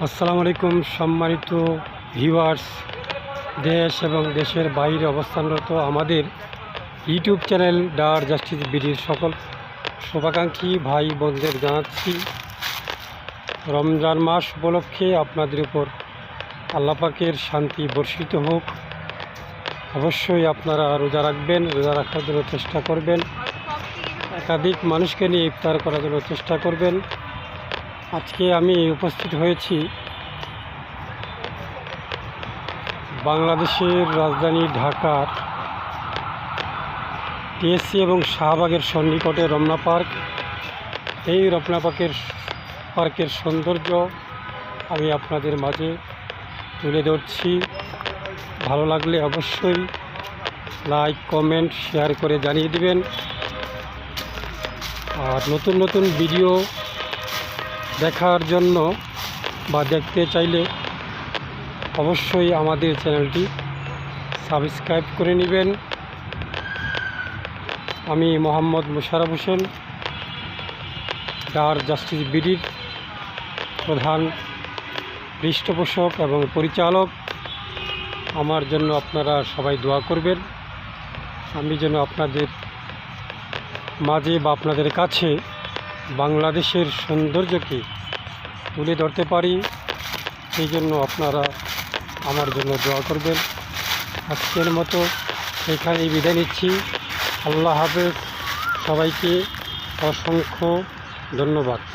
আসসালামু আলাইকুম সম্মানিত ভিউয়ার্স, দেশ এবং দেশের বাইরে অবস্থানরত আমাদের ইউটিউব চ্যানেল ডার জাস্টিস বিডির সকল শুভাকাঙ্ক্ষী ভাই বোনদের জানাচ্ছি রমজান মাস উপলক্ষে আপনাদের উপর আল্লাহ পাকের শান্তি বর্ষিত হোক। অবশ্যই আপনারা রোজা রাখবেন, রোজা রাখার জন্য চেষ্টা করবেন, একাধিক মানুষকে নিয়ে ইফতার করার জন্য চেষ্টা করবেন। আজকে আমি উপস্থিত হয়েছি বাংলাদেশের রাজধানী ঢাকার টিএসসি এবং শাহবাগের সন্নিকটে রমনা পার্ক। এই রমনা পার্কের সৌন্দর্য আমি আপনাদের মাঝে তুলে ধরছি। ভালো লাগলে অবশ্যই লাইক, কমেন্ট, শেয়ার করে জানিয়ে দিবেন। আর নতুন নতুন ভিডিও দেখার জন্য বা দেখতে চাইলে অবশ্যই আমাদের চ্যানেলটি সাবস্ক্রাইব করে নেবেন। আমি মোহাম্মদ মোশাররফ হোসেন, ডার জাস্টিস বিডির প্রধান পৃষ্ঠপোষক এবং পরিচালক। আমার জন্য আপনারা সবাই দোয়া করবেন, আমি যেন আপনাদের মাঝে বা আপনাদের কাছে বাংলাদেশের সৌন্দর্যকে তুলে ধরতে পারি। সেই জন্য আপনারা আমার জন্য দোয়া করবেন। আজকের মতো এখানেই বিদায় নিচ্ছি। আল্লাহ হাফেজ, সবাইকে অসংখ্য ধন্যবাদ।